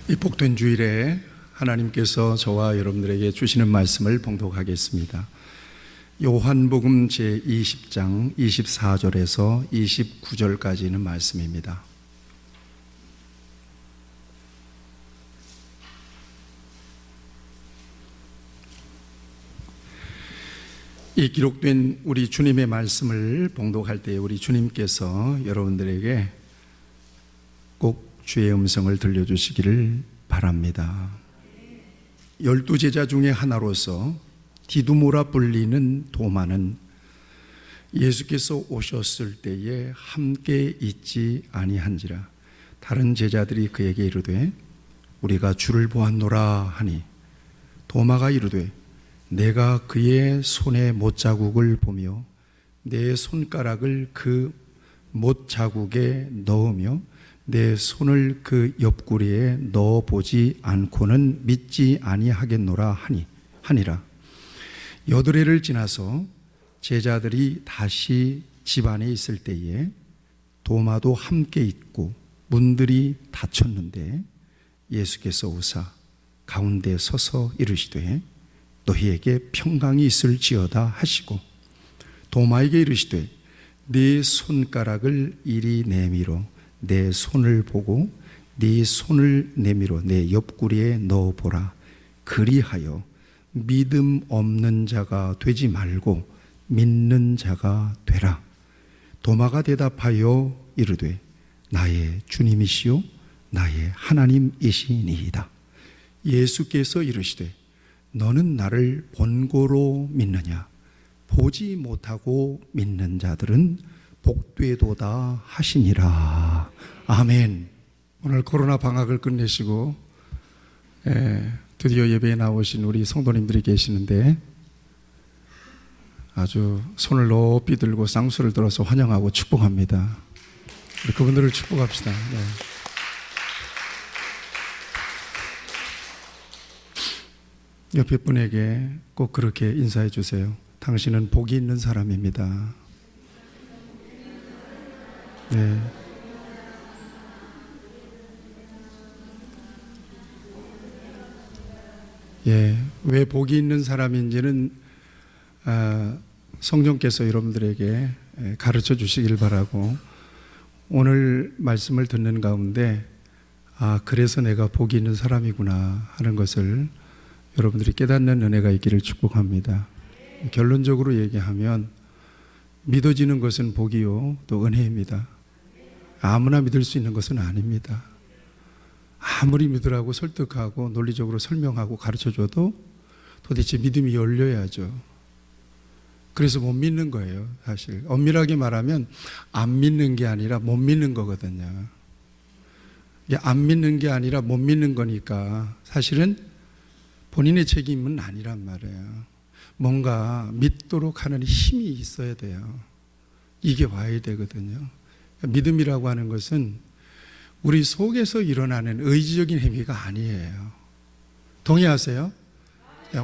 이 복된 주일에 하나님께서 저와 여러분들에게 주시는 말씀을 봉독하겠습니다. 요한복음 제20장 24절에서 29절까지 있는 말씀입니다. 이 기록된 우리 주님의 말씀을 봉독할 때 우리 주님께서 여러분들에게 꼭 주의 음성을 들려주시기를 바랍니다. 12 제자 중에 하나로서 디두모라 불리는 도마는 예수께서 오셨을 때에 함께 있지 아니한지라. 다른 제자들이 그에게 이르되 우리가 주를 보았노라 하니 도마가 이르되 내가 그의 손에 못자국을 보며 내 손가락을 그 못자국에 넣으며 내 손을 그 옆구리에 넣어보지 않고는 믿지 아니하겠노라 하니라. 여드레를 지나서 제자들이 다시 집 안에 있을 때에 도마도 함께 있고 문들이 닫혔는데 예수께서 오사 가운데 서서 이르시되 너희에게 평강이 있을지어다 하시고 도마에게 이르시되 네 손가락을 이리 내밀어 내 손을 보고 네 손을 내밀어 내 옆구리에 넣어보라. 그리하여 믿음 없는 자가 되지 말고 믿는 자가 되라. 도마가 대답하여 이르되 나의 주님이시요 나의 하나님이시니이다. 예수께서 이르시되 너는 나를 본고로 믿느냐? 보지 못하고 믿는 자들은 복되도다 하시니라. 아멘. 오늘 코로나 방학을 끝내시고 드디어 예배에 나오신 우리 성도님들이 계시는데 아주 손을 높이 들고 쌍수를 들어서 환영하고 축복합니다. 우리 그분들을 축복합시다. 네. 옆에 분에게 꼭 그렇게 인사해 주세요. 당신은 복이 있는 사람입니다. 네. 예, 왜 복이 있는 사람인지는 성령께서 여러분들에게 가르쳐 주시길 바라고, 오늘 말씀을 듣는 가운데 그래서 내가 복이 있는 사람이구나 하는 것을 여러분들이 깨닫는 은혜가 있기를 축복합니다. 결론적으로 얘기하면 믿어지는 것은 복이요 또 은혜입니다. 아무나 믿을 수 있는 것은 아닙니다. 아무리 믿으라고 설득하고 논리적으로 설명하고 가르쳐줘도 도대체 믿음이 열려야죠. 그래서 못 믿는 거예요. 사실 엄밀하게 말하면 안 믿는 게 아니라 못 믿는 거거든요. 이게 안 믿는 게 아니라 못 믿는 거니까 사실은 본인의 책임은 아니란 말이에요. 뭔가 믿도록 하는 힘이 있어야 돼요. 이게 와야 되거든요. 믿음이라고 하는 것은 우리 속에서 일어나는 의지적인 행위가 아니에요. 동의하세요?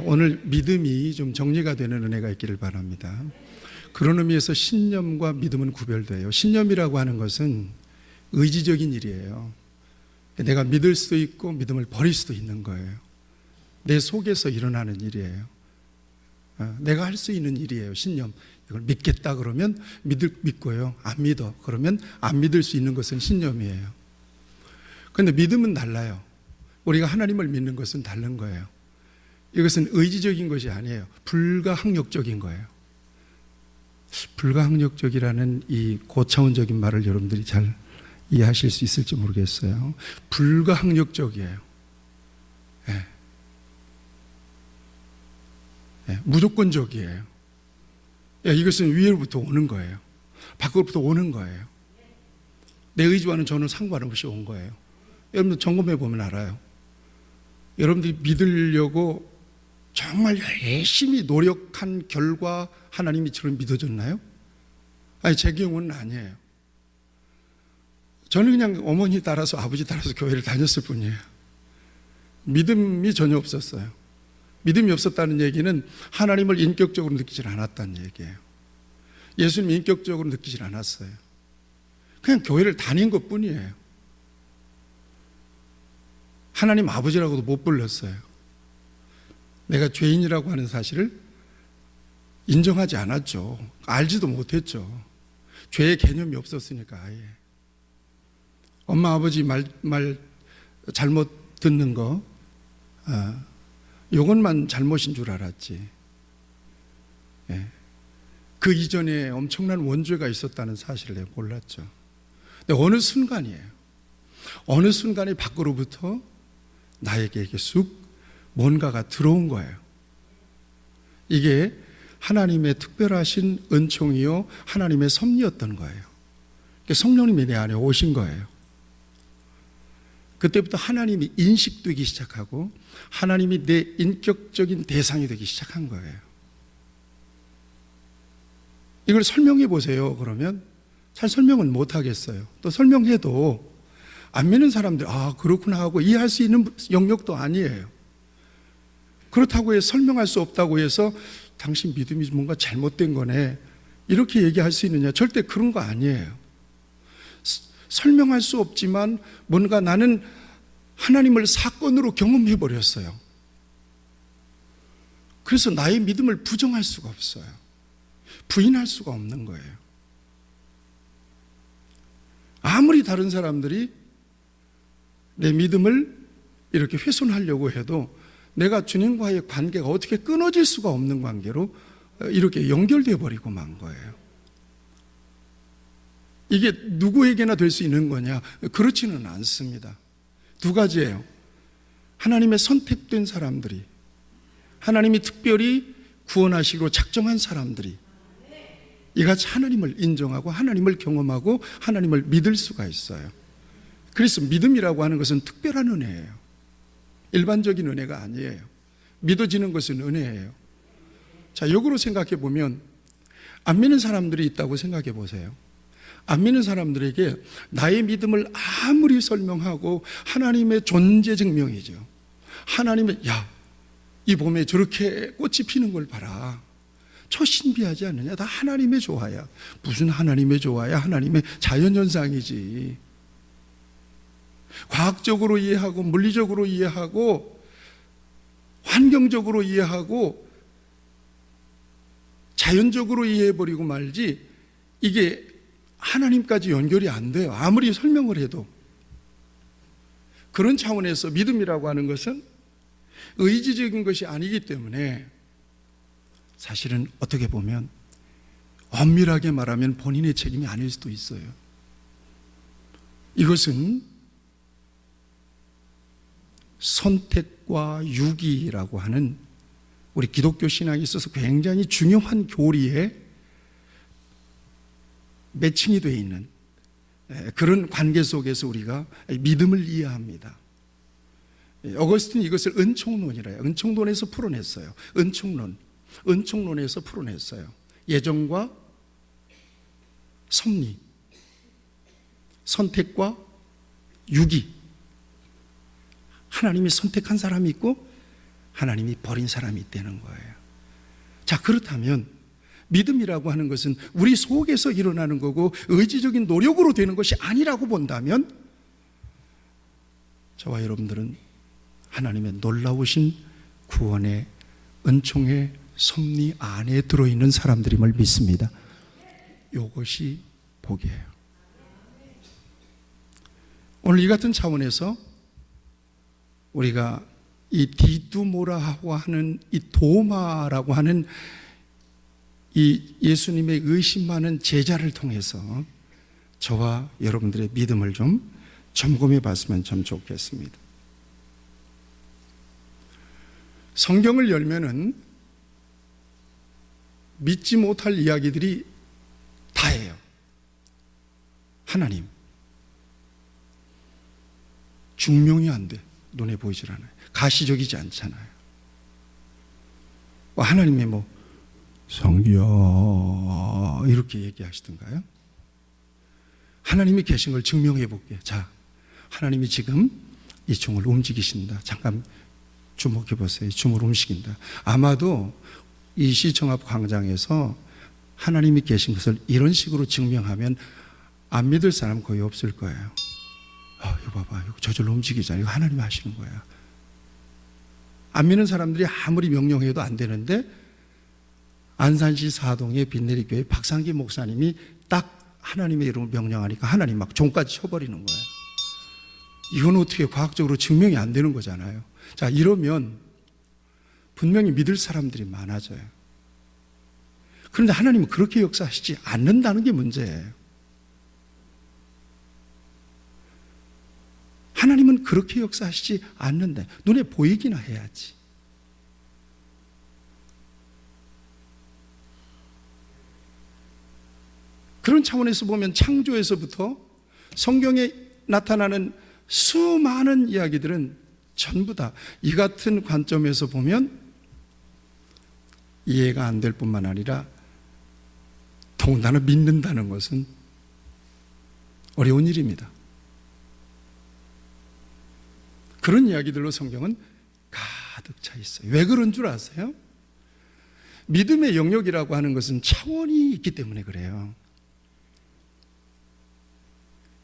오늘 믿음이 좀 정리가 되는 은혜가 있기를 바랍니다. 그런 의미에서 신념과 믿음은 구별돼요. 신념이라고 하는 것은 의지적인 일이에요. 내가 믿을 수도 있고 믿음을 버릴 수도 있는 거예요. 내 속에서 일어나는 일이에요. 내가 할 수 있는 일이에요. 신념. 이걸 믿겠다 그러면 믿고요. 안 믿어 그러면 안 믿을 수 있는 것은 신념이에요. 그런데 믿음은 달라요. 우리가 하나님을 믿는 것은 다른 거예요. 이것은 의지적인 것이 아니에요. 불가항력적인 거예요. 불가항력적이라는 이 고차원적인 말을 여러분들이 잘 이해하실 수 있을지 모르겠어요. 불가항력적이에요. 네. 네, 무조건적이에요. 이것은 위로부터 오는 거예요. 밖으로부터 오는 거예요. 내 의지와는 전혀 상관없이 온 거예요. 여러분들 점검해 보면 알아요. 여러분들이 믿으려고 정말 열심히 노력한 결과 하나님이 저를 믿어줬나요? 아니, 제 경우는 아니에요. 저는 그냥 어머니 따라서 아버지 따라서 교회를 다녔을 뿐이에요. 믿음이 전혀 없었어요. 믿음이 없었다는 얘기는 하나님을 인격적으로 느끼질 않았다는 얘기예요. 예수님 인격적으로 느끼질 않았어요. 그냥 교회를 다닌 것 뿐이에요. 하나님 아버지라고도 못 불렀어요. 내가 죄인이라고 하는 사실을 인정하지 않았죠. 알지도 못했죠. 죄의 개념이 없었으니까 아예. 엄마 아버지 말 잘못 듣는 거 요것만 잘못인 줄 알았지. 예. 그 이전에 엄청난 원죄가 있었다는 사실을 내가 몰랐죠. 근데 어느 순간에 밖으로부터 나에게 이렇게 쑥 뭔가가 들어온 거예요. 이게 하나님의 특별하신 은총이요 하나님의 섭리였던 거예요. 성령님이 내 안에 오신 거예요. 그때부터 하나님이 인식되기 시작하고 하나님이 내 인격적인 대상이 되기 시작한 거예요. 이걸 설명해 보세요. 그러면 잘 설명은 못 하겠어요. 또 설명해도 안 믿는 사람들 그렇구나 하고 이해할 수 있는 영역도 아니에요. 그렇다고 해서 설명할 수 없다고 해서 당신 믿음이 뭔가 잘못된 거네 이렇게 얘기할 수 있느냐? 절대 그런 거 아니에요. 설명할 수 없지만 뭔가 나는 하나님을 사건으로 경험해 버렸어요. 그래서 나의 믿음을 부정할 수가 없어요. 부인할 수가 없는 거예요. 아무리 다른 사람들이 내 믿음을 이렇게 훼손하려고 해도 내가 주님과의 관계가 어떻게 끊어질 수가 없는 관계로 이렇게 연결되어 버리고 만 거예요. 이게 누구에게나 될 수 있는 거냐? 그렇지는 않습니다. 두 가지예요. 하나님의 선택된 사람들이, 하나님이 특별히 구원하시기로 작정한 사람들이 이같이 하나님을 인정하고 하나님을 경험하고 하나님을 믿을 수가 있어요. 그래서 믿음이라고 하는 것은 특별한 은혜예요. 일반적인 은혜가 아니에요. 믿어지는 것은 은혜예요. 자, 역으로 생각해 보면 안 믿는 사람들이 있다고 생각해 보세요. 안 믿는 사람들에게 나의 믿음을 아무리 설명하고 하나님의 존재 증명이죠. 하나님의 이 봄에 저렇게 꽃이 피는 걸 봐라. 저 신비하지 않느냐? 다 하나님의 조화야. 무슨 하나님의 조화야? 하나님의 자연현상이지. 과학적으로 이해하고 물리적으로 이해하고 환경적으로 이해하고 자연적으로 이해해버리고 말지 이게 하나님까지 연결이 안 돼요. 아무리 설명을 해도. 그런 차원에서 믿음이라고 하는 것은 의지적인 것이 아니기 때문에 사실은 어떻게 보면 엄밀하게 말하면 본인의 책임이 아닐 수도 있어요. 이것은 선택과 유기라고 하는 우리 기독교 신앙에 있어서 굉장히 중요한 교리에 매칭이 되어 있는 그런 관계 속에서 우리가 믿음을 이해합니다. 어거스틴이 이것을 은총론이라 해요. 은총론에서 풀어냈어요. 은총론에서 풀어냈어요. 예정과 섭리, 선택과 유기. 하나님이 선택한 사람이 있고 하나님이 버린 사람이 있다는 거예요. 자, 그렇다면 믿음이라고 하는 것은 우리 속에서 일어나는 거고 의지적인 노력으로 되는 것이 아니라고 본다면 저와 여러분들은 하나님의 놀라우신 구원의 은총의 섭리 안에 들어있는 사람들임을 믿습니다. 이것이 복이에요. 오늘 이 같은 차원에서 우리가 이 디두모라하고 하는 이 도마라고 하는 이 예수님의 의심 많은 제자를 통해서 저와 여러분들의 믿음을 좀 점검해 봤으면 참 좋겠습니다. 성경을 열면은 믿지 못할 이야기들이 다예요. 하나님 중명이 안 돼. 눈에 보이질 않아요. 가시적이지 않잖아요. 하나님의 성경 이렇게 얘기하시던가요? 하나님이 계신 걸 증명해 볼게요. 자, 하나님이 지금 이 종을 움직이신다. 잠깐 주목해 보세요. 줌을 움직인다. 아마도 이 시청 앞 광장에서 하나님이 계신 것을 이런 식으로 증명하면 안 믿을 사람 거의 없을 거예요. 이거 봐봐, 이거 저절로 움직이잖아. 이거 하나님이 하시는 거야. 안 믿는 사람들이 아무리 명령해도 안 되는데 안산시 사동의 빈내리교회 박상기 목사님이 딱 하나님의 이름을 명령하니까 하나님 막 종까지 쳐버리는 거예요. 이건 어떻게 과학적으로 증명이 안 되는 거잖아요. 자, 이러면 분명히 믿을 사람들이 많아져요. 그런데 하나님은 그렇게 역사하시지 않는다는 게 문제예요. 하나님은 그렇게 역사하시지 않는다. 눈에 보이기나 해야지. 그런 차원에서 보면 창조에서부터 성경에 나타나는 수많은 이야기들은 전부 다 이 같은 관점에서 보면 이해가 안 될 뿐만 아니라 더군다나 믿는다는 것은 어려운 일입니다. 그런 이야기들로 성경은 가득 차 있어요. 왜 그런 줄 아세요? 믿음의 영역이라고 하는 것은 차원이 있기 때문에 그래요.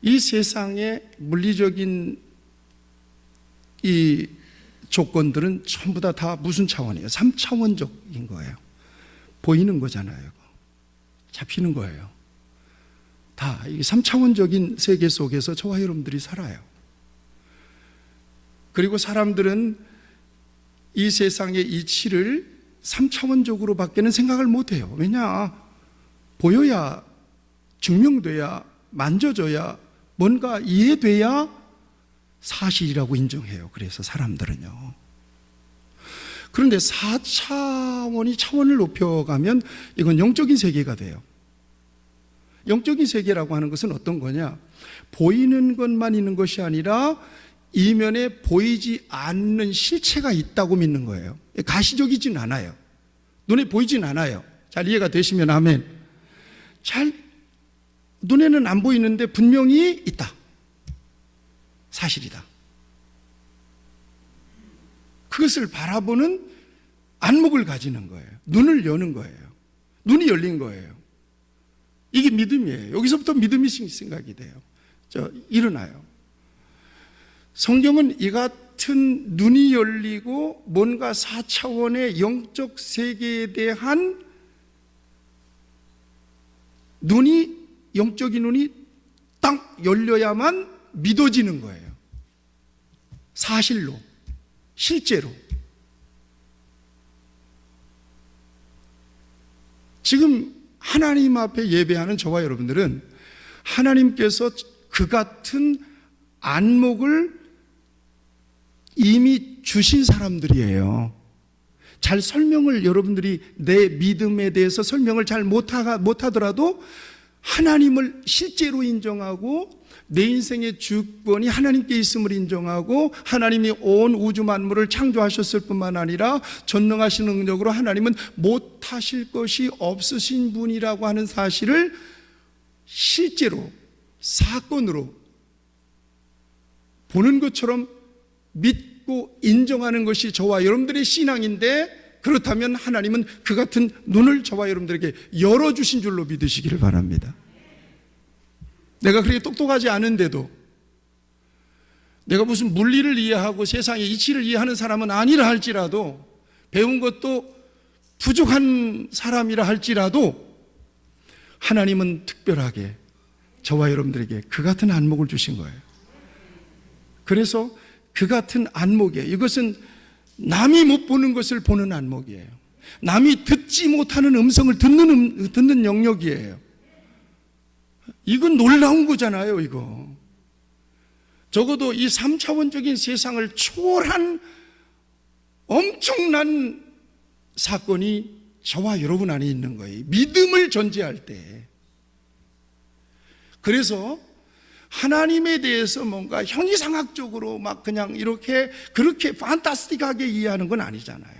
이 세상의 물리적인 이 조건들은 전부 다 무슨 차원이에요? 3차원적인 거예요. 보이는 거잖아요. 잡히는 거예요. 다 이 3차원적인 세계 속에서 저와 여러분들이 살아요. 그리고 사람들은 이 세상의 이치를 3차원적으로 밖에는 생각을 못해요. 왜냐? 보여야, 증명돼야, 만져져야, 뭔가 이해돼야 사실이라고 인정해요. 그래서 사람들은요. 그런데 4차원이 차원을 높여가면 이건 영적인 세계가 돼요. 영적인 세계라고 하는 것은 어떤 거냐? 보이는 것만 있는 것이 아니라 이면에 보이지 않는 실체가 있다고 믿는 거예요. 가시적이진 않아요. 눈에 보이진 않아요. 잘 이해가 되시면 아멘. 눈에는 안 보이는데 분명히 있다. 사실이다. 그것을 바라보는 안목을 가지는 거예요. 눈을 여는 거예요. 눈이 열린 거예요. 이게 믿음이에요. 여기서부터 믿음이 생각이 돼요. 일어나요. 성경은 이 같은 눈이 열리고 뭔가 4차원의 영적 세계에 대한 영적인 눈이 딱 열려야만 믿어지는 거예요. 사실로, 실제로. 지금 하나님 앞에 예배하는 저와 여러분들은 하나님께서 그 같은 안목을 이미 주신 사람들이에요. 잘 설명을 여러분들이 내 믿음에 대해서 설명을 잘 못하더라도 하나님을 실제로 인정하고 내 인생의 주권이 하나님께 있음을 인정하고 하나님이 온 우주 만물을 창조하셨을 뿐만 아니라 전능하신 능력으로 하나님은 못하실 것이 없으신 분이라고 하는 사실을 실제로 사건으로 보는 것처럼 믿고 인정하는 것이 저와 여러분들의 신앙인데, 그렇다면 하나님은 그 같은 눈을 저와 여러분들에게 열어주신 줄로 믿으시기를 바랍니다. 내가 그렇게 똑똑하지 않은데도, 내가 무슨 물리를 이해하고 세상의 이치를 이해하는 사람은 아니라 할지라도, 배운 것도 부족한 사람이라 할지라도 하나님은 특별하게 저와 여러분들에게 그 같은 안목을 주신 거예요. 그래서 그 같은 안목에, 이것은 남이 못 보는 것을 보는 안목이에요. 남이 듣지 못하는 음성을 듣는 영역이에요. 이건 놀라운 거잖아요, 이거. 적어도 이 3차원적인 세상을 초월한 엄청난 사건이 저와 여러분 안에 있는 거예요. 믿음을 전제할 때. 그래서 하나님에 대해서 뭔가 형이상학적으로 막 그냥 이렇게 그렇게 판타스틱하게 이해하는 건 아니잖아요.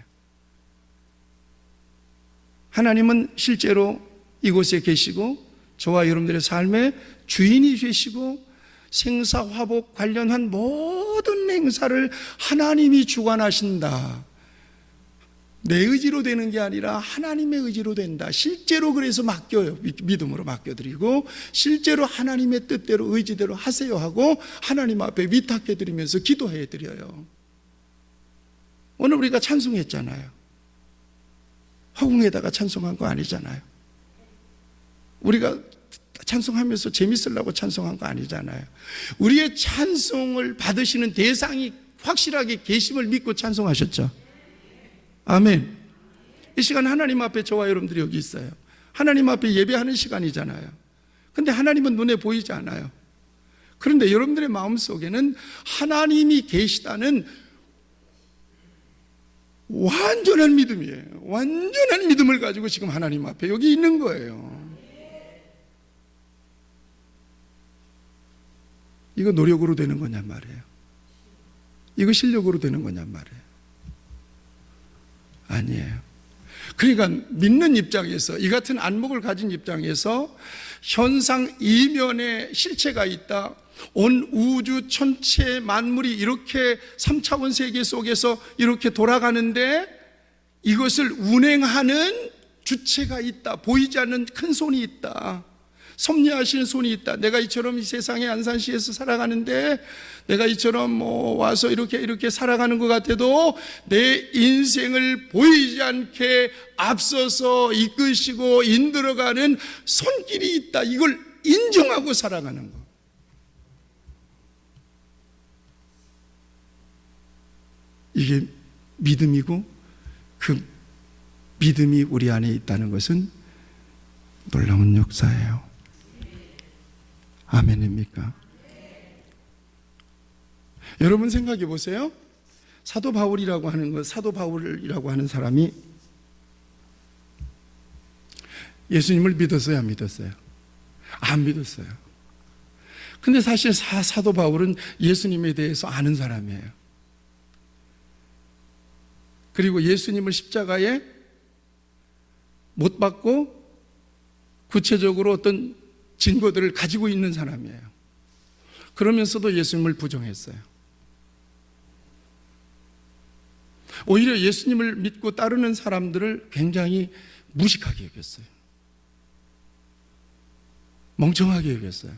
하나님은 실제로 이곳에 계시고 저와 여러분들의 삶의 주인이 되시고 생사화복 관련한 모든 행사를 하나님이 주관하신다. 내 의지로 되는 게 아니라 하나님의 의지로 된다. 실제로 그래서 맡겨요. 믿음으로 맡겨드리고 실제로 하나님의 뜻대로 의지대로 하세요 하고 하나님 앞에 위탁해드리면서 기도해드려요. 오늘 우리가 찬송했잖아요. 허공에다가 찬송한 거 아니잖아요. 우리가 찬송하면서 재밌으려고 찬송한 거 아니잖아요. 우리의 찬송을 받으시는 대상이 확실하게 계심을 믿고 찬송하셨죠. 아멘. 이 시간 하나님 앞에 저와 여러분들이 여기 있어요. 하나님 앞에 예배하는 시간이잖아요. 근데 하나님은 눈에 보이지 않아요. 그런데 여러분들의 마음속에는 하나님이 계시다는 완전한 믿음이에요. 완전한 믿음을 가지고 지금 하나님 앞에 여기 있는 거예요. 이거 노력으로 되는 거냔 말이에요. 이거 실력으로 되는 거냔 말이에요. 아니에요. 그러니까 믿는 입장에서, 이 같은 안목을 가진 입장에서 현상 이면에 실체가 있다. 온 우주 천체 만물이 이렇게 3차원 세계 속에서 이렇게 돌아가는데 이것을 운행하는 주체가 있다. 보이지 않는 큰 손이 있다. 섭리하시는 손이 있다. 내가 이처럼 이 세상의 안산시에서 살아가는데 내가 이처럼 와서 이렇게 살아가는 것 같아도 내 인생을 보이지 않게 앞서서 이끄시고 인들어가는 손길이 있다. 이걸 인정하고 살아가는 것. 이게 믿음이고 그 믿음이 우리 안에 있다는 것은 놀라운 역사예요. 아멘입니까? 여러분 생각해 보세요. 사도 바울이라고 하는 사람이 예수님을 믿었어요, 안 믿었어요? 안 믿었어요. 근데 사실 사도 바울은 예수님에 대해서 아는 사람이에요. 그리고 예수님을 십자가에 못 박고 구체적으로 어떤 증거들을 가지고 있는 사람이에요. 그러면서도 예수님을 부정했어요. 오히려 예수님을 믿고 따르는 사람들을 굉장히 무식하게 여겼어요. 멍청하게 여겼어요.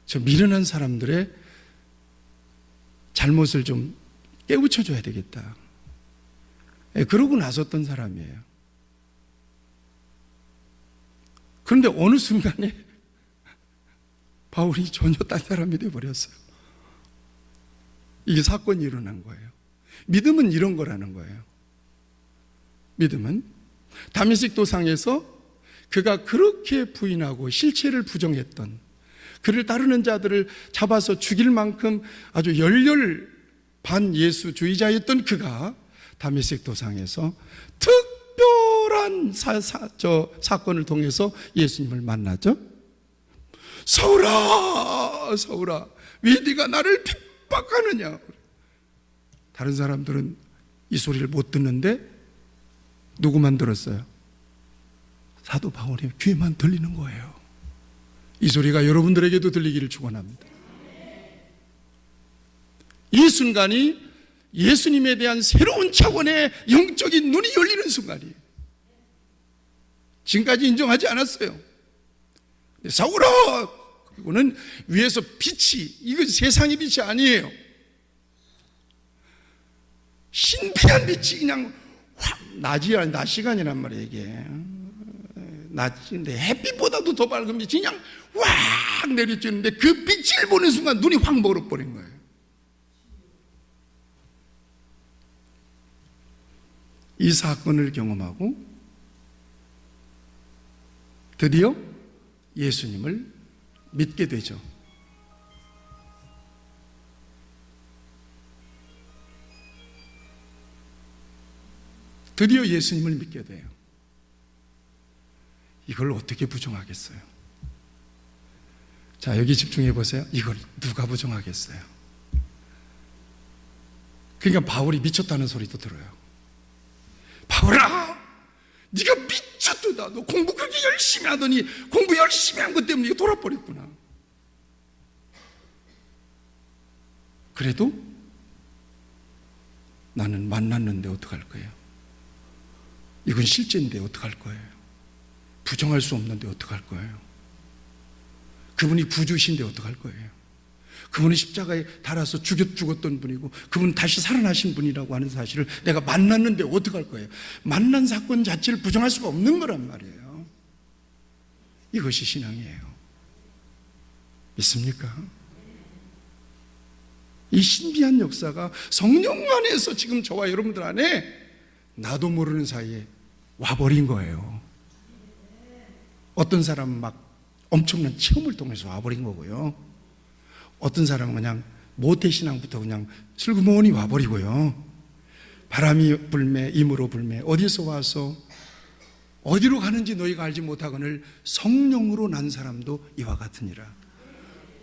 저 미련한 사람들의 잘못을 좀 깨우쳐줘야 되겠다. 그러고 나섰던 사람이에요. 그런데 어느 순간에 바울이 전혀 딴 사람이 되어버렸어요. 이게 사건이 일어난 거예요. 믿음은 이런 거라는 거예요. 믿음은 다메섹 도상에서 그가 그렇게 부인하고 실체를 부정했던, 그를 따르는 자들을 잡아서 죽일 만큼 아주 열렬 반예수주의자였던 그가 다메섹 도상에서 특별한 사건을 통해서 예수님을 만나죠. 사울아, 사울아, 왜 네가 나를 핍박하느냐? 다른 사람들은 이 소리를 못 듣는데 누구만 들었어요? 사도 바울의 귀에만 들리는 거예요. 이 소리가 여러분들에게도 들리기를 축원합니다. 이 순간이 예수님에 대한 새로운 차원의 영적인 눈이 열리는 순간이에요. 지금까지 인정하지 않았어요. 사울아! 그리고는 위에서 빛이, 이건 세상의 빛이 아니에요. 신비한 빛이 그냥 확, 낮 시간이란 말이에요, 이게. 낮인데 햇빛보다도 더 밝은 빛이 그냥 확 내려지는데 그 빛을 보는 순간 눈이 확 멀어버린 거예요. 이 사건을 경험하고 드디어 예수님을 믿게 되죠. 드디어 예수님을 믿게 돼요. 이걸 어떻게 부정하겠어요? 자, 여기 집중해 보세요. 이걸 누가 부정하겠어요? 그러니까 바울이 미쳤다는 소리도 들어요. 바울아, 네가 미쳤도다. 너 공부 그렇게 열심히 하더니 공부 열심히 한 것 때문에 돌아버렸구나. 그래도 나는 만났는데 어떡할 거예요? 이건 실제인데 어떡할 거예요? 부정할 수 없는데 어떡할 거예요? 그분이 구주신데 어떡할 거예요? 그분은 십자가에 달아서 죽었던 분이고 그분은 다시 살아나신 분이라고 하는 사실을 내가 만났는데 어떡할 거예요? 만난 사건 자체를 부정할 수가 없는 거란 말이에요. 이것이 신앙이에요. 믿습니까? 이 신비한 역사가 성령 안에서 지금 저와 여러분들 안에 나도 모르는 사이에 와버린 거예요. 어떤 사람은 막 엄청난 체험을 통해서 와버린 거고요. 어떤 사람은 그냥 모태신앙부터 그냥 슬그머니 와버리고요. 바람이 불매, 임으로 불매, 어디서 와서 어디로 가는지 너희가 알지 못하거늘 성령으로 난 사람도 이와 같으니라.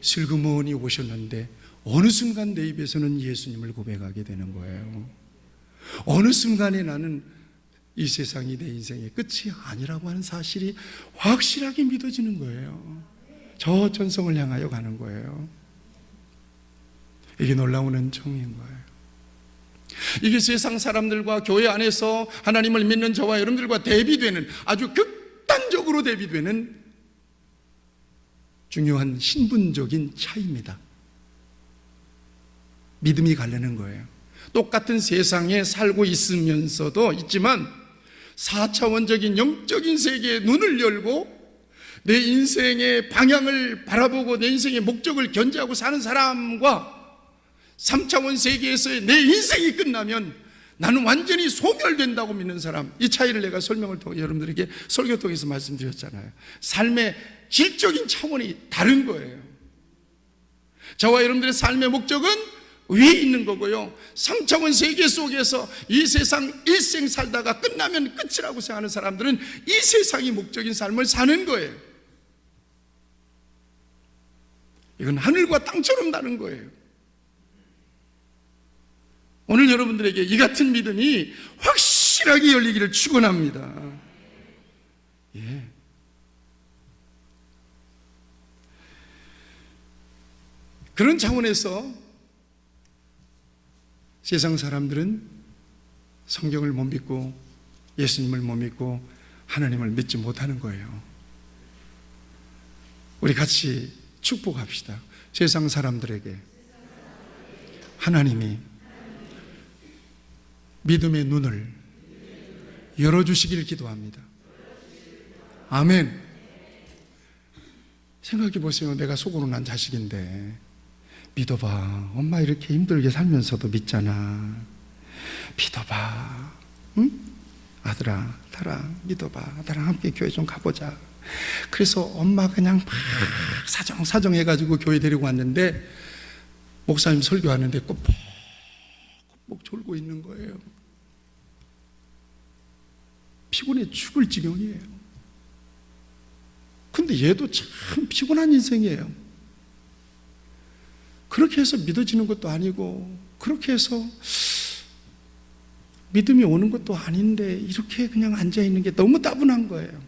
슬그머니 오셨는데 어느 순간 내 입에서는 예수님을 고백하게 되는 거예요. 어느 순간에 나는 이 세상이 내 인생의 끝이 아니라고 하는 사실이 확실하게 믿어지는 거예요. 저 전성을 향하여 가는 거예요. 이게 놀라운 은총인 거예요. 이게 세상 사람들과 교회 안에서 하나님을 믿는 저와 여러분들과 대비되는, 아주 극단적으로 대비되는 중요한 신분적인 차이입니다. 믿음이 갈리는 거예요. 똑같은 세상에 살고 있지만 4차원적인 영적인 세계에 눈을 열고 내 인생의 방향을 바라보고 내 인생의 목적을 견지하고 사는 사람과 3차원 세계에서의 내 인생이 끝나면 나는 완전히 소멸된다고 믿는 사람, 이 차이를 내가 설명을 통해 여러분들에게 설교 통해서 말씀드렸잖아요. 삶의 질적인 차원이 다른 거예요. 저와 여러분들의 삶의 목적은 위에 있는 거고요, 3차원 세계 속에서 이 세상 일생 살다가 끝나면 끝이라고 생각하는 사람들은 이 세상이 목적인 삶을 사는 거예요. 이건 하늘과 땅처럼 다른 거예요. 오늘 여러분들에게 이 같은 믿음이 확실하게 열리기를 축원합니다. 예. 그런 차원에서 세상 사람들은 성경을 못 믿고 예수님을 못 믿고 하나님을 믿지 못하는 거예요. 우리 같이 축복합시다. 세상 사람들에게 하나님이 믿음의 눈을 열어주시기를 기도합니다. 아멘. 생각해 보세요. 내가 속으로 난 자식인데 믿어봐. 엄마 이렇게 힘들게 살면서도 믿잖아. 믿어봐. 응? 아들아, 딸아, 믿어봐. 나랑 함께 교회 좀 가보자. 그래서 엄마 그냥 막 사정 해가지고 교회 데리고 왔는데 목사님 설교하는데 꼭꼭 졸고 있는 거예요. 피곤해 죽을 지경이에요. 근데 얘도 참 피곤한 인생이에요. 그렇게 해서 믿어지는 것도 아니고 그렇게 해서 믿음이 오는 것도 아닌데 이렇게 그냥 앉아있는 게 너무 따분한 거예요.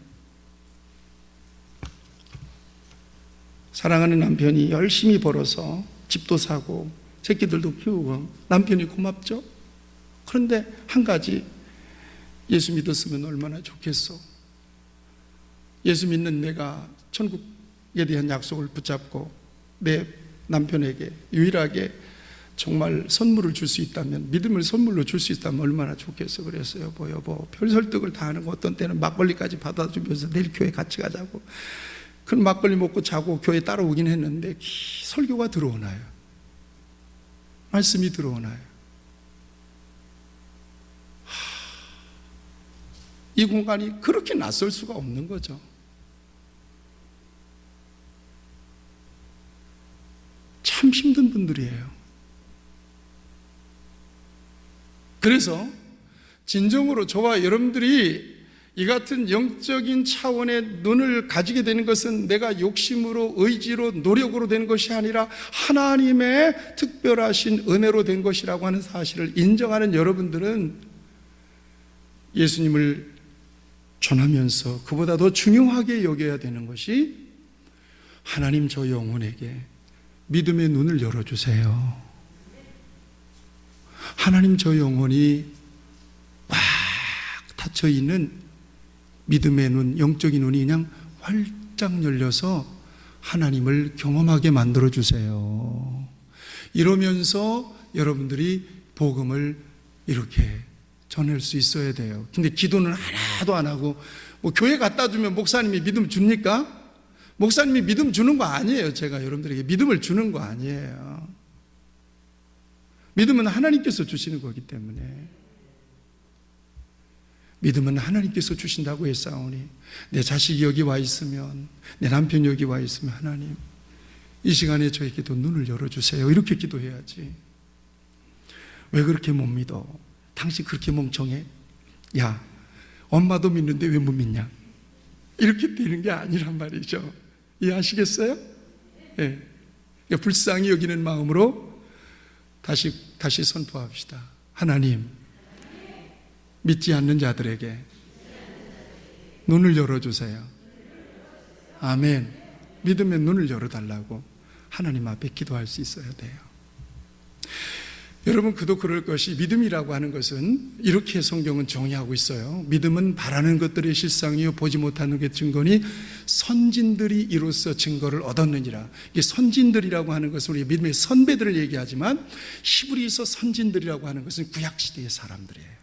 사랑하는 남편이 열심히 벌어서 집도 사고 새끼들도 키우고 남편이 고맙죠? 그런데 한 가지, 예수 믿었으면 얼마나 좋겠어. 예수 믿는 내가 천국에 대한 약속을 붙잡고 내 남편에게 유일하게 정말 선물을 줄 수 있다면, 믿음을 선물로 줄 수 있다면 얼마나 좋겠어. 그래서 여보 별 설득을 다 하는 거, 어떤 때는 막걸리까지 받아주면서 내일 교회 같이 가자고. 그럼 막걸리 먹고 자고 교회 따라오긴 했는데 설교가 들어오나요? 말씀이 들어오나요? 이 공간이 그렇게 낯설 수가 없는 거죠. 참 힘든 분들이에요. 그래서 진정으로 저와 여러분들이 이 같은 영적인 차원의 눈을 가지게 되는 것은 내가 욕심으로, 의지로, 노력으로 된 것이 아니라 하나님의 특별하신 은혜로 된 것이라고 하는 사실을 인정하는 여러분들은 예수님을 전하면서 그보다 더 중요하게 여겨야 되는 것이, 하나님 저 영혼에게 믿음의 눈을 열어주세요. 하나님 저 영혼이 꽉 닫혀 있는 믿음의 눈, 영적인 눈이 그냥 활짝 열려서 하나님을 경험하게 만들어 주세요. 이러면서 여러분들이 복음을 이렇게 전할 수 있어야 돼요. 근데 기도는 하나도 안 하고, 뭐 교회 갖다 주면 목사님이 믿음 줍니까? 목사님이 믿음 주는 거 아니에요. 제가 여러분들에게 믿음을 주는 거 아니에요. 믿음은 하나님께서 주시는 거기 때문에. 믿음은 하나님께서 주신다고 했사오니, 내 자식이 여기 와 있으면, 내 남편이 여기 와 있으면, 하나님 이 시간에 저에게도 눈을 열어주세요. 이렇게 기도해야지. 왜 그렇게 못 믿어? 당신 그렇게 멍청해? 야, 엄마도 믿는데 왜 못 믿냐? 이렇게 되는 게 아니란 말이죠. 이해하시겠어요? 네. 그러니까 불쌍히 여기는 마음으로 다시 선포합시다. 하나님, 믿지 않는 자들에게 눈을 열어주세요. 아멘. 믿으면 눈을 열어달라고 하나님 앞에 기도할 수 있어야 돼요. 여러분, 그도 그럴 것이, 믿음이라고 하는 것은 이렇게 성경은 정의하고 있어요. 믿음은 바라는 것들의 실상이요 보지 못하는 게 증거니 선진들이 이로써 증거를 얻었느니라. 이게 선진들이라고 하는 것은 우리 믿음의 선배들을 얘기하지만, 히브리서 선진들이라고 하는 것은 구약시대의 사람들이에요.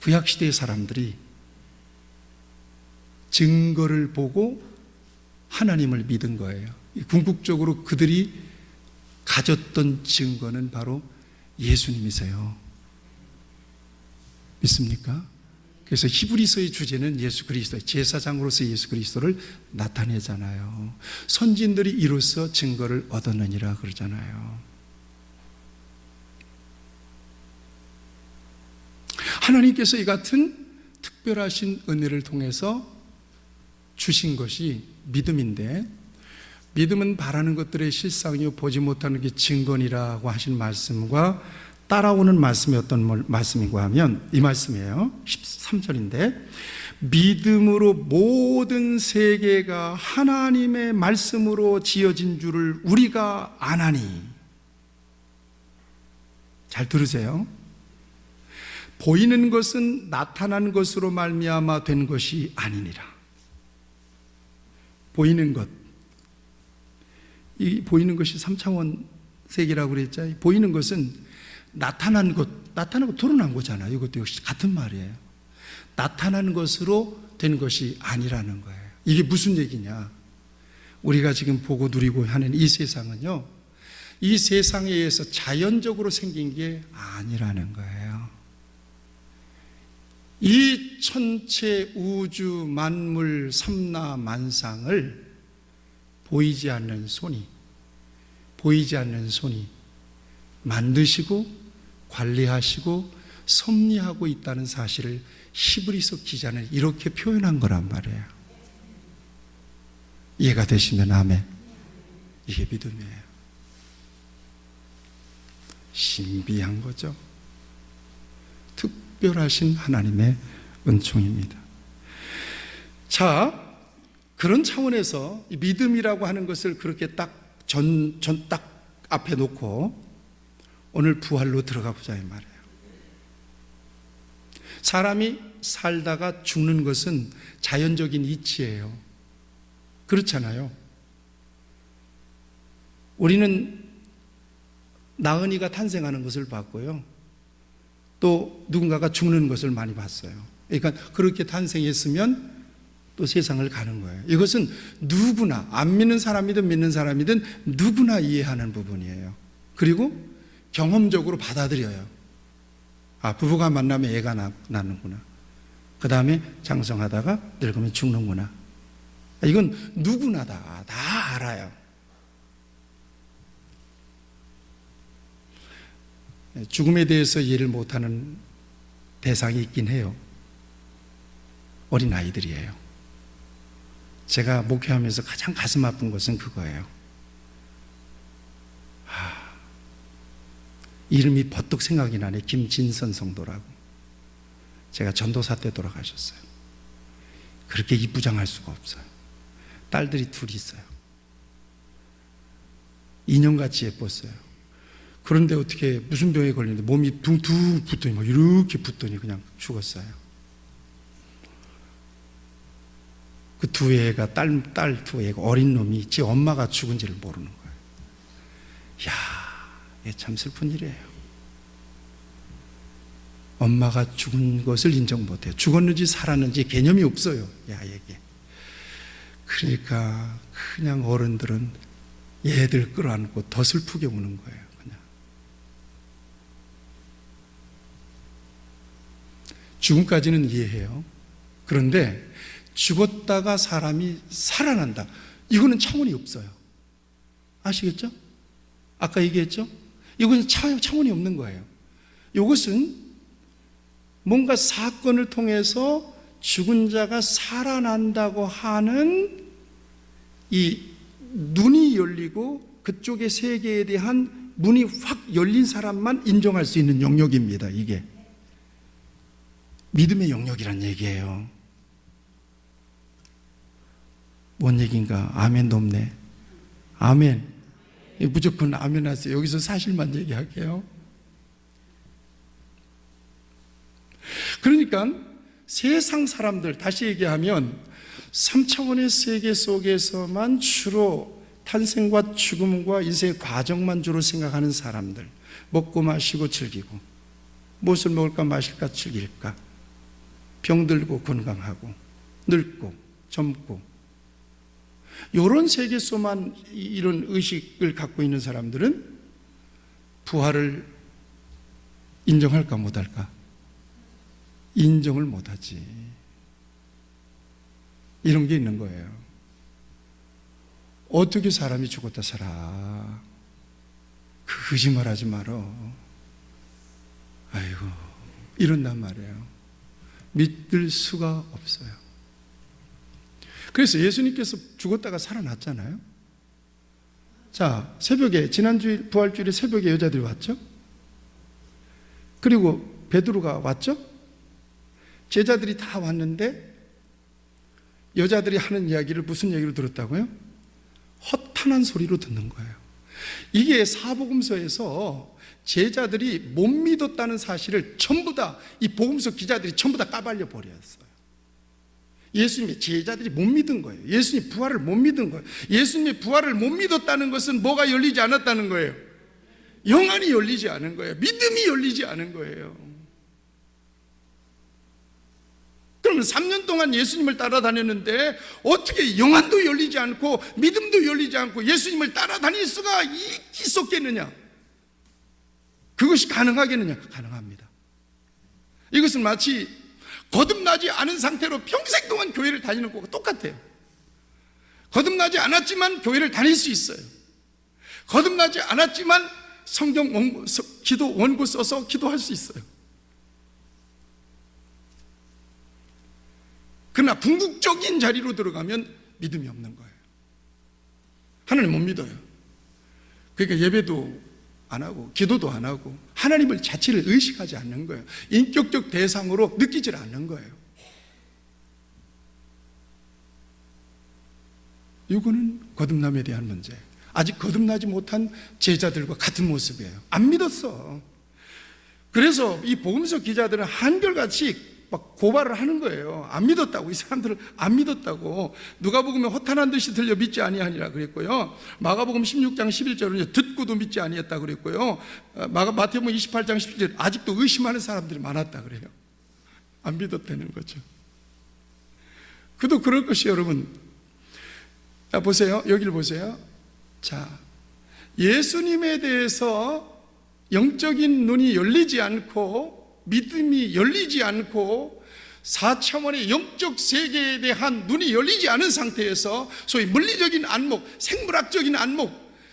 구약시대의 사람들이 증거를 보고 하나님을 믿은 거예요. 궁극적으로 그들이 가졌던 증거는 바로 예수님이세요. 믿습니까? 그래서 히브리서의 주제는 예수 그리스도, 제사장으로서 예수 그리스도를 나타내잖아요. 선진들이 이로써 증거를 얻었느니라 그러잖아요. 하나님께서 이 같은 특별하신 은혜를 통해서 주신 것이 믿음인데, 믿음은 바라는 것들의 실상이요 보지 못하는 게 증거니라고 하신 말씀과 따라오는 말씀이 어떤 말씀이고 하면 이 말씀이에요. 13절인데, 믿음으로 모든 세계가 하나님의 말씀으로 지어진 줄을 우리가 아나니. 잘 들으세요. 보이는 것은 나타난 것으로 말미암아 된 것이 아니니라. 보이는 것, 이 보이는 것이 3차원 세계라고 그랬죠. 보이는 것은 나타난 것 드러난 거잖아요. 이것도 역시 같은 말이에요. 나타난 것으로 된 것이 아니라는 거예요. 이게 무슨 얘기냐? 우리가 지금 보고 누리고 하는 이 세상은요, 이 세상에 의해서 자연적으로 생긴 게 아니라는 거예요. 이 천체 우주 만물 삼라만상을 보이지 않는 손이 만드시고 관리하시고 섭리하고 있다는 사실을 히브리서 기자는 이렇게 표현한 거란 말이에요. 이해가 되시면 아멘. 이게 믿음이에요. 신비한 거죠. 특별하신 하나님의 은총입니다. 자, 그런 차원에서 이 믿음이라고 하는 것을 그렇게 딱 앞에 놓고 오늘 부활로 들어가 보자 이 말이에요. 사람이 살다가 죽는 것은 자연적인 이치예요. 그렇잖아요. 우리는 나은이가 탄생하는 것을 봤고요, 또 누군가가 죽는 것을 많이 봤어요. 그러니까 그렇게 탄생했으면 또 세상을 가는 거예요. 이것은 누구나, 안 믿는 사람이든 믿는 사람이든 누구나 이해하는 부분이에요. 그리고 경험적으로 받아들여요. 아, 부부가 만나면 애가 나는구나. 그 다음에 장성하다가 늙으면 죽는구나. 이건 누구나 다 알아요. 죽음에 대해서 이해를 못하는 대상이 있긴 해요. 어린아이들이에요. 제가 목회하면서 가장 가슴 아픈 것은 그거예요. 이름이 버뜩 생각이 나네. 김진선 성도라고. 제가 전도사 때 돌아가셨어요. 그렇게 이쁘장할 수가 없어요. 딸들이 둘이 있어요. 인형같이 예뻤어요. 그런데 어떻게 무슨 병에 걸리는데 몸이 둥둥 붙더니 막 이렇게 붙더니 그냥 죽었어요. 그 두 애가 딸 두 애가 어린 놈이 지 엄마가 죽은지를 모르는 거예요. 이야, 이게 참 슬픈 일이에요. 엄마가 죽은 것을 인정 못해요. 죽었는지 살았는지 개념이 없어요, 야에게. 그러니까 그냥 어른들은 얘들 끌어안고 더 슬프게 우는 거예요. 그냥 죽음까지는 이해해요. 그런데 죽었다가 사람이 살아난다, 이거는 차원이 없어요. 아시겠죠? 아까 얘기했죠? 이건 차원이 없는 거예요. 이것은 뭔가 사건을 통해서 죽은 자가 살아난다고 하는 이 눈이 열리고 그쪽의 세계에 대한 문이 확 열린 사람만 인정할 수 있는 영역입니다. 이게 믿음의 영역이란 얘기예요. 뭔 얘기인가? 아멘도 없네. 아멘. 무조건 아멘 하세요. 여기서 사실만 얘기할게요. 그러니까 세상 사람들, 다시 얘기하면 3차원의 세계 속에서만 주로 탄생과 죽음과 인생의 과정만 주로 생각하는 사람들, 먹고 마시고 즐기고, 무엇을 먹을까 마실까 즐길까, 병들고 건강하고 늙고 젊고, 이런 세계에서만 이런 의식을 갖고 있는 사람들은 부활을 인정할까 못할까? 인정을 못하지. 이런 게 있는 거예요. 어떻게 사람이 죽었다 살아? 그 거짓말 하지 말어. 아이고, 이런단 말이에요. 믿을 수가 없어요. 그래서 예수님께서 죽었다가 살아났잖아요. 자, 새벽에, 지난주일 부활주일에 새벽에 여자들이 왔죠? 그리고 베드로가 왔죠? 제자들이 다 왔는데 여자들이 하는 이야기를 무슨 얘기로 들었다고요? 허탄한 소리로 듣는 거예요. 이게 사복음서에서 제자들이 못 믿었다는 사실을 전부 다 이 복음서 기자들이 전부 다 까발려 버렸어요. 예수님의 제자들이 못 믿은 거예요. 예수님 부활을 못 믿은 거예요. 예수님의 부활을 못 믿었다는 것은 뭐가 열리지 않았다는 거예요? 영안이 열리지 않은 거예요. 믿음이 열리지 않은 거예요. 그러면 3년 동안 예수님을 따라다녔는데 어떻게 영안도 열리지 않고 믿음도 열리지 않고 예수님을 따라다닐 수가 있었겠느냐? 그것이 가능하겠느냐? 가능합니다. 이것은 마치 거듭나지 않은 상태로 평생 동안 교회를 다니는 것과 똑같아요. 거듭나지 않았지만 교회를 다닐 수 있어요. 거듭나지 않았지만 성경 원고, 기도 원고 써서 기도할 수 있어요. 그러나 궁극적인 자리로 들어가면 믿음이 없는 거예요. 하나님 못 믿어요. 그러니까 예배도 안 하고 기도도 안 하고 하나님을 자체를 의식하지 않는 거예요. 인격적 대상으로 느끼질 않는 거예요. 이거는 거듭남에 대한 문제. 아직 거듭나지 못한 제자들과 같은 모습이에요. 안 믿었어. 그래서 이 복음서 기자들은 한결같이 막 고발을 하는 거예요. 안 믿었다고. 이 사람들을 안 믿었다고. 누가복음에 허탄한 듯이 들려 믿지 아니하니라 그랬고요. 마가복음 16장 11절은 듣고도 믿지 아니했다 그랬고요. 마태복음 28장 17절 아직도 의심하는 사람들이 많았다 그래요. 안 믿었다는 거죠. 그도 그럴 것이 여러분. 자, 보세요. 여기를 보세요. 자, 예수님에 대해서 영적인 눈이 열리지 않고 믿음이 열리지 않고 4차원의 영적 세계에 대한 눈이 열리지 않은 상태에서 소위 물리적인 안목, 생물학적인 안목,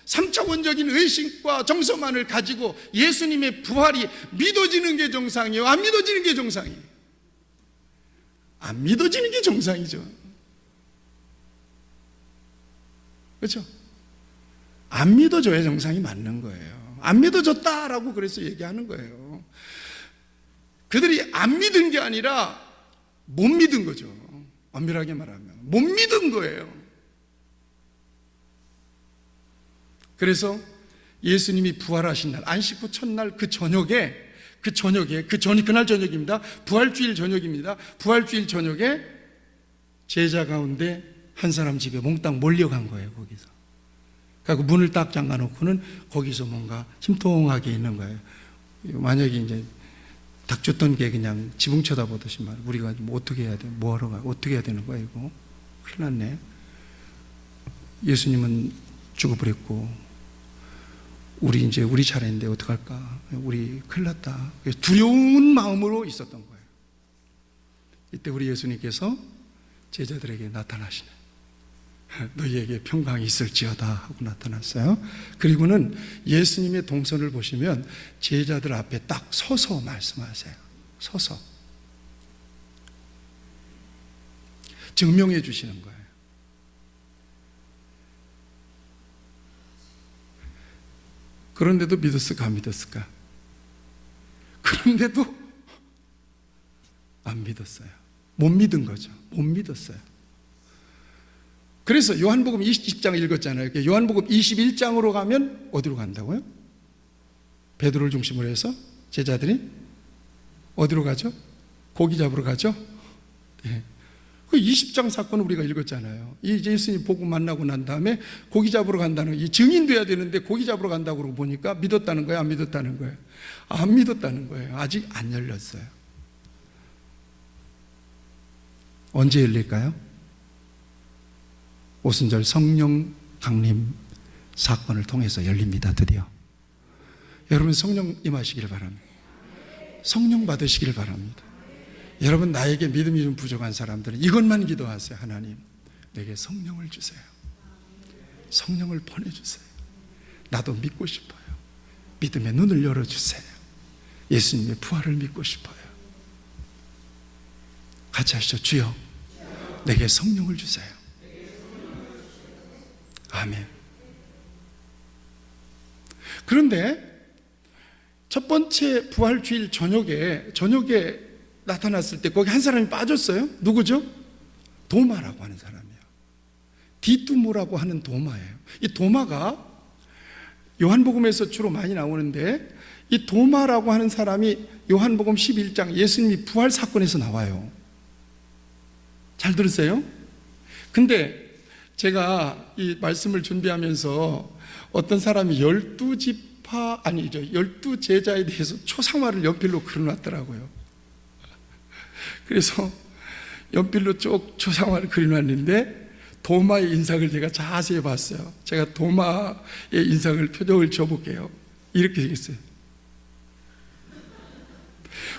3차원적인 의식과 정서만을 가지고 예수님의 부활이 믿어지는 게 정상이에요? 안 믿어지는 게 정상이에요? 안 믿어지는 게 정상이죠. 그렇죠? 안 믿어줘야 정상이 맞는 거예요. 안 믿어줬다라고 그래서 얘기하는 거예요. 그들이 안 믿은 게 아니라 못 믿은 거죠. 엄밀하게 말하면 못 믿은 거예요. 그래서 예수님이 부활하신 날, 안식구 첫날 그날 저녁입니다. 부활주일 저녁입니다. 부활주일 저녁에 제자 가운데 한 사람 집에 몽땅 몰려간 거예요, 거기서. 그리고 문을 딱 잠가놓고는 거기서 뭔가 심통하게 있는 거예요. 만약에 이제 닥쳤던 게 그냥 지붕 쳐다보듯이 말, 우리가 뭐 어떻게 해야 돼? 뭐 하러 가? 어떻게 해야 되는 거야, 이거? 큰일 났네. 예수님은 죽어버렸고, 우리 차례인데 어떡할까? 우리 큰일 났다. 두려운 마음으로 있었던 거예요. 이때 우리 예수님께서 제자들에게 나타나시네. 너희에게 평강이 있을지어다 하고 나타났어요. 그리고는 예수님의 동선을 보시면 제자들 앞에 딱 서서 말씀하세요. 서서 증명해 주시는 거예요. 그런데도 믿었을까 안 믿었을까? 그런데도 안 믿었어요. 못 믿은 거죠. 못 믿었어요. 그래서 요한복음 20장 읽었잖아요. 요한복음 21장으로 가면 어디로 간다고요? 베드로를 중심으로 해서 제자들이 어디로 가죠? 고기 잡으러 가죠? 예. 그 20장 사건을 우리가 읽었잖아요. 이 예수님 보고 만나고 난 다음에 고기 잡으러 간다는, 이 증인돼야 되는데 고기 잡으러 간다고 그러고 보니까 믿었다는 거예요? 안 믿었다는 거예요? 안 믿었다는 거예요. 아직 안 열렸어요. 언제 열릴까요? 오순절 성령 강림 사건을 통해서 열립니다. 드디어. 여러분 성령 임하시길 바랍니다. 성령 받으시길 바랍니다. 여러분, 나에게 믿음이 좀 부족한 사람들은 이것만 기도하세요. 하나님, 내게 성령을 주세요. 성령을 보내주세요. 나도 믿고 싶어요. 믿음의 눈을 열어주세요. 예수님의 부활을 믿고 싶어요. 같이 하시죠. 주여, 내게 성령을 주세요. 아멘. 그런데 첫 번째 부활주일 저녁에 나타났을 때 거기 한 사람이 빠졌어요. 누구죠? 도마라고 하는 사람이에요. 디두모라고 하는 도마예요. 이 도마가 요한복음에서 주로 많이 나오는데, 이 도마라고 하는 사람이 요한복음 11장 예수님이 부활 사건에서 나와요. 잘 들으세요? 근데 제가 이 말씀을 준비하면서 어떤 사람이 12제자에 대해서 초상화를 연필로 그려놨더라고요. 그래서 연필로 쭉 초상화를 그려놨는데 도마의 인상을 제가 자세히 봤어요. 제가 도마의 인상을, 표정을 줘볼게요. 이렇게 생겼어요.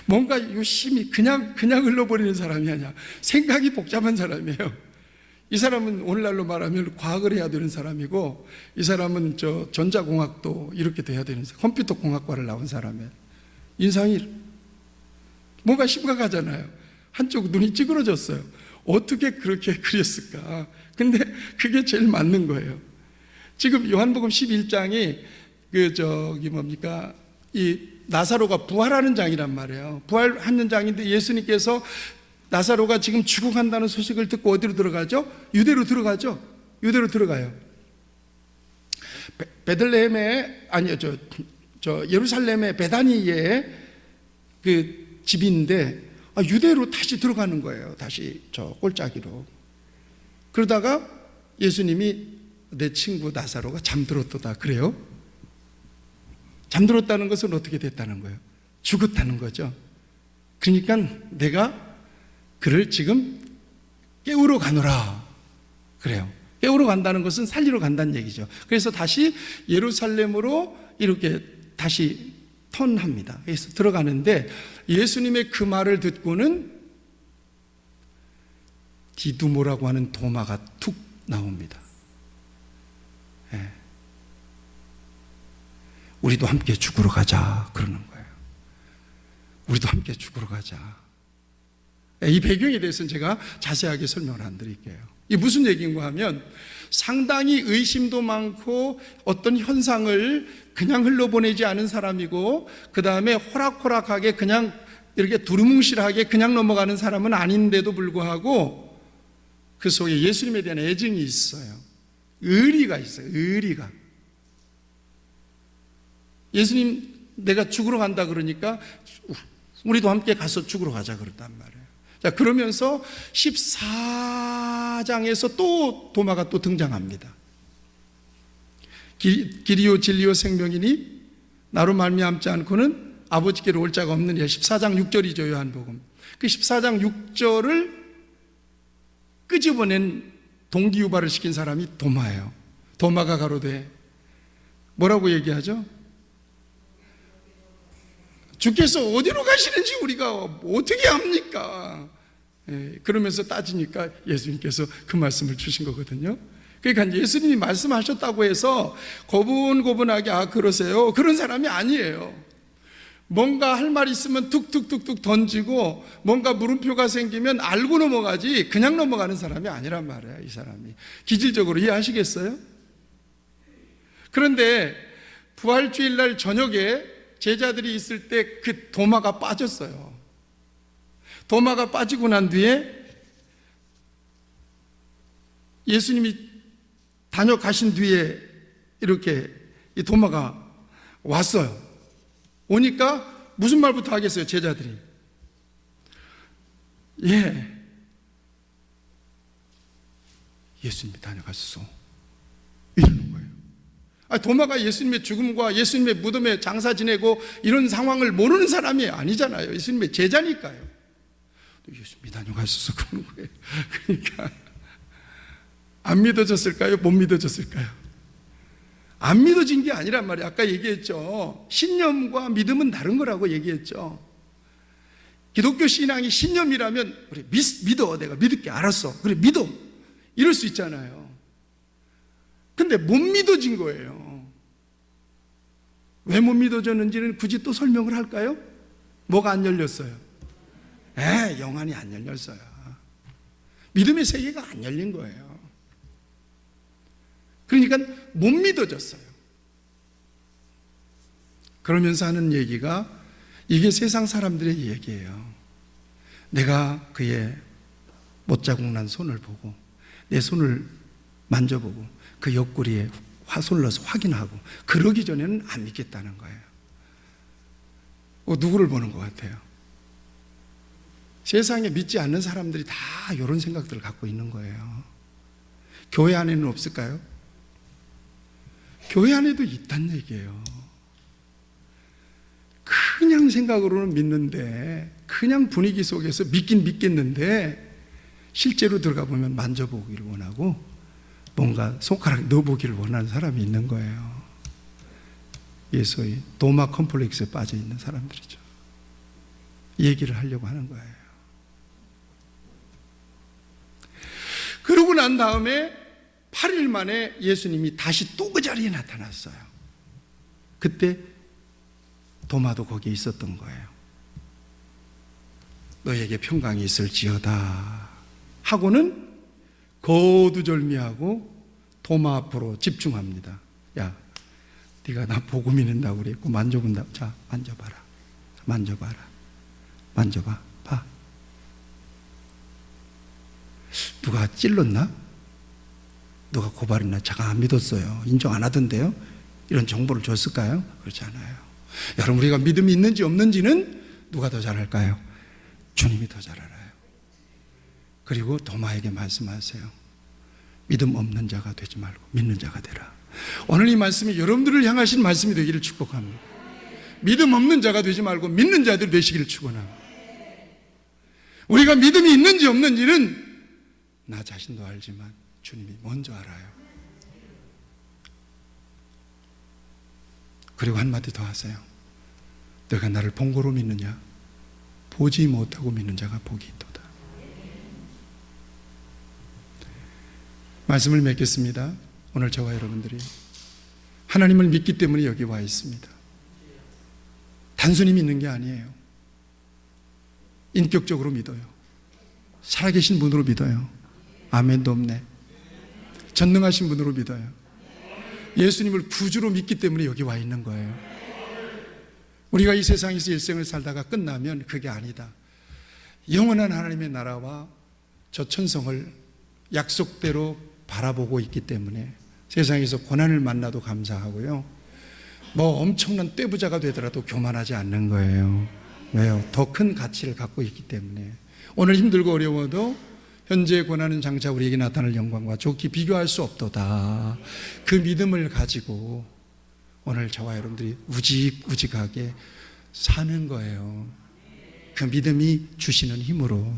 뭔가 유심히 그냥 흘러버리는 사람이 아니야. 생각이 복잡한 사람이에요. 이 사람은 오늘날로 말하면 과학을 해야 되는 사람이고, 이 사람은 전자공학도 이렇게 돼야 되는 사람, 컴퓨터공학과를 나온 사람이에요. 인상이 뭔가 심각하잖아요. 한쪽 눈이 찌그러졌어요. 어떻게 그렇게 그렸을까? 근데 그게 제일 맞는 거예요. 지금 요한복음 11장이 이 나사로가 부활하는 장이란 말이에요. 부활하는 장인데 예수님께서 나사로가 지금 죽어간다는 소식을 듣고 어디로 들어가죠? 유대로 들어가죠. 유대로 들어가요. 예루살렘의 베다니에 그 집인데 유대로 다시 들어가는 거예요. 다시 꼴짜기로. 그러다가 예수님이 내 친구 나사로가 잠들었다 그래요. 잠들었다는 것은 어떻게 됐다는 거예요? 죽었다는 거죠. 그러니까 내가 그를 지금 깨우러 가노라 그래요. 깨우러 간다는 것은 살리러 간다는 얘기죠. 그래서 다시 예루살렘으로 이렇게 다시 턴합니다. 그래서 들어가는데 예수님의 그 말을 듣고는 디두모라고 하는 도마가 툭 나옵니다. 예. 우리도 함께 죽으러 가자 그러는 거예요. 우리도 함께 죽으러 가자. 이 배경에 대해서는 제가 자세하게 설명을 안 드릴게요. 이게 무슨 얘기인가 하면, 상당히 의심도 많고 어떤 현상을 그냥 흘러보내지 않은 사람이고, 그 다음에 호락호락하게 그냥 이렇게 두루뭉실하게 그냥 넘어가는 사람은 아닌데도 불구하고 그 속에 예수님에 대한 애증이 있어요. 의리가 있어요. 의리가. 예수님 내가 죽으러 간다 그러니까 우리도 함께 가서 죽으러 가자 그랬단 말이에요. 자, 그러면서 14장에서 또 도마가 또 등장합니다. 길이요 진리요 생명이니 나로 말미암지 않고는 아버지께로 올 자가 없느니라. 14장 6절이죠, 요한복음. 그 14장 6절을 끄집어낸 동기유발을 시킨 사람이 도마예요. 도마가 가로되 뭐라고 얘기하죠? 주께서 어디로 가시는지 우리가 어떻게 압니까? 그러면서 따지니까 예수님께서 그 말씀을 주신 거거든요. 그러니까 예수님이 말씀하셨다고 해서 고분고분하게 그러세요, 그런 사람이 아니에요. 뭔가 할 말 있으면 툭툭툭툭 던지고 뭔가 물음표가 생기면 알고 넘어가지 그냥 넘어가는 사람이 아니란 말이에요. 이 사람이 기질적으로 이해하시겠어요? 그런데 부활주일날 저녁에 제자들이 있을 때 그 도마가 빠졌어요. 도마가 빠지고 난 뒤에 예수님이 다녀가신 뒤에 이렇게 이 도마가 왔어요. 오니까 무슨 말부터 하겠어요, 제자들이? 예수님이 다녀갔어, 이러는 거예요. 도마가 예수님의 죽음과 예수님의 무덤에 장사 지내고 이런 상황을 모르는 사람이 아니잖아요. 예수님의 제자니까요. 예수님이 다녀갔어 그러는 거예요. 그러니까 안 믿어졌을까요? 못 믿어졌을까요? 안 믿어진 게 아니란 말이에요. 아까 얘기했죠. 신념과 믿음은 다른 거라고 얘기했죠. 기독교 신앙이 신념이라면 그래, 믿어, 내가 믿을게, 알았어, 그래 믿어, 이럴 수 있잖아요. 근데 못 믿어진 거예요. 왜 못 믿어졌는지는 굳이 또 설명을 할까요? 뭐가 안 열렸어요? 영안이 안 열렸어요. 믿음의 세계가 안 열린 거예요. 그러니까 못 믿어졌어요. 그러면서 하는 얘기가 이게 세상 사람들의 얘기예요. 내가 그의 못자국 난 손을 보고 내 손을 만져보고 그 옆구리에 손을 넣어서 확인하고 그러기 전에는 안 믿겠다는 거예요. 누구를 보는 것 같아요? 세상에 믿지 않는 사람들이 다 이런 생각들을 갖고 있는 거예요. 교회 안에는 없을까요? 교회 안에도 있다는 얘기예요. 그냥 생각으로는 믿는데, 그냥 분위기 속에서 믿긴 믿겠는데 실제로 들어가 보면 만져보기를 원하고 뭔가 손가락 넣어보기를 원하는 사람이 있는 거예요. 이게 소위 도마 컴플렉스에 빠져 있는 사람들이죠. 얘기를 하려고 하는 거예요. 그러고 난 다음에 8일 만에 예수님이 다시 또 그 자리에 나타났어요. 그때 도마도 거기에 있었던 거예요. 너에게 평강이 있을지어다 하고는 거두절미하고 도마 앞으로 집중합니다. 야, 네가 나 보고 믿는다고 그랬고 만져본다고. 자, 만져봐라. 만져봐라. 만져봐. 봐. 누가 찔렀나? 누가 고발했나? 잠깐 안 믿었어요. 인정 안 하던데요? 이런 정보를 줬을까요? 그렇지 않아요. 여러분, 우리가 믿음이 있는지 없는지는 누가 더 잘 알까요? 주님이 더 잘 알아요. 그리고 도마에게 말씀하세요. 믿음 없는 자가 되지 말고 믿는 자가 되라. 오늘 이 말씀이 여러분들을 향하신 말씀이 되기를 축복합니다. 믿음 없는 자가 되지 말고 믿는 자들이 되시기를 축원합니다. 우리가 믿음이 있는지 없는지는 나 자신도 알지만 주님이 먼저 알아요. 그리고 한마디 더 하세요. 너가 나를 본고로 믿느냐? 보지 못하고 믿는 자가 복이 있도다. 말씀을 맺겠습니다. 오늘 저와 여러분들이 하나님을 믿기 때문에 여기 와 있습니다. 단순히 믿는 게 아니에요. 인격적으로 믿어요. 살아계신 분으로 믿어요. 아멘도 없네. 전능하신 분으로 믿어요. 예수님을 구주로 믿기 때문에 여기 와 있는 거예요. 우리가 이 세상에서 일생을 살다가 끝나면 그게 아니다. 영원한 하나님의 나라와 저 천성을 약속대로 바라보고 있기 때문에 세상에서 고난을 만나도 감사하고요, 뭐 엄청난 떼부자가 되더라도 교만하지 않는 거예요. 왜요? 더 큰 가치를 갖고 있기 때문에. 오늘 힘들고 어려워도 현재의 고난은 장차 우리에게 나타날 영광과 좋게 비교할 수 없도다. 그 믿음을 가지고 오늘 저와 여러분들이 우직우직하게 사는 거예요. 그 믿음이 주시는 힘으로.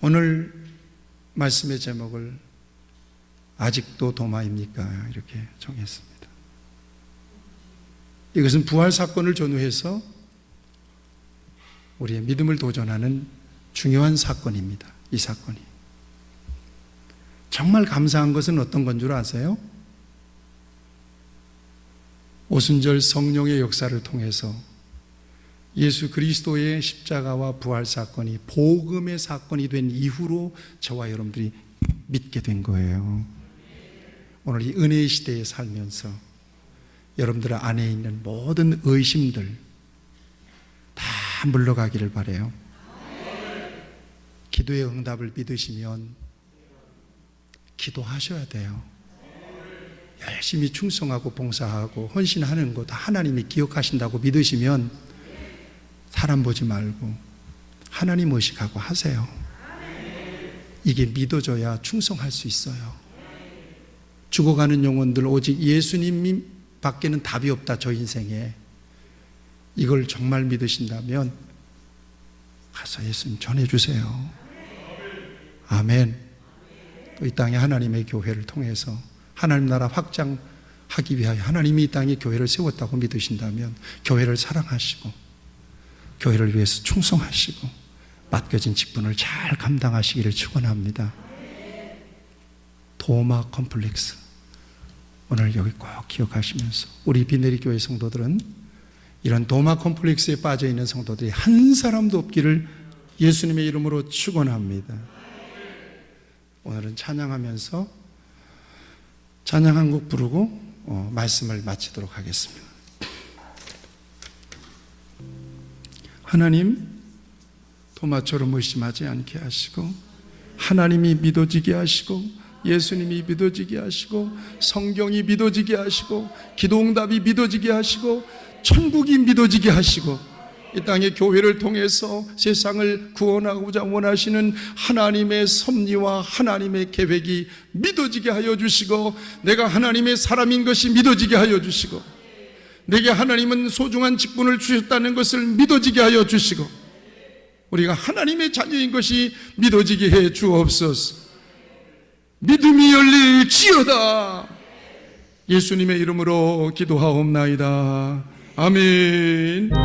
오늘 말씀의 제목을 아직도 도마입니까? 이렇게 정했습니다. 이것은 부활 사건을 전후해서 우리의 믿음을 도전하는 중요한 사건입니다. 이 사건이. 정말 감사한 것은 어떤 건 줄 아세요? 오순절 성령의 역사를 통해서 예수 그리스도의 십자가와 부활 사건이 복음의 사건이 된 이후로 저와 여러분들이 믿게 된 거예요. 오늘 이 은혜의 시대에 살면서 여러분들 안에 있는 모든 의심들 다 물러가기를 바라요. 기도의 응답을 믿으시면 기도하셔야 돼요. 열심히 충성하고 봉사하고 헌신하는 거 다 하나님이 기억하신다고 믿으시면 사람 보지 말고 하나님 의식하고 하세요. 이게 믿어져야 충성할 수 있어요. 죽어가는 영혼들 오직 예수님 밖에는 답이 없다. 저 인생에. 이걸 정말 믿으신다면 가서 예수님 전해주세요. 아멘. 또 이 땅에 하나님의 교회를 통해서 하나님 나라 확장하기 위하여 하나님이 이 땅에 교회를 세웠다고 믿으신다면 교회를 사랑하시고 교회를 위해서 충성하시고 맡겨진 직분을 잘 감당하시기를 축원합니다. 도마 컴플렉스 오늘 여기 꼭 기억하시면서 우리 비내리 교회 성도들은 이런 도마 컴플렉스에 빠져있는 성도들이 한 사람도 없기를 예수님의 이름으로 축원합니다. 오늘은 찬양하면서 찬양 한 곡 부르고 말씀을 마치도록 하겠습니다. 하나님, 도마처럼 의심하지 않게 하시고 하나님이 믿어지게 하시고 예수님이 믿어지게 하시고 성경이 믿어지게 하시고 기도응답이 믿어지게 하시고 천국이 믿어지게 하시고 이 땅의 교회를 통해서 세상을 구원하고자 원하시는 하나님의 섭리와 하나님의 계획이 믿어지게 하여 주시고 내가 하나님의 사람인 것이 믿어지게 하여 주시고 내게 하나님은 소중한 직분을 주셨다는 것을 믿어지게 하여 주시고 우리가 하나님의 자녀인 것이 믿어지게 해 주옵소서. 믿음이 열릴지어다. 예수님의 이름으로 기도하옵나이다. 아멘.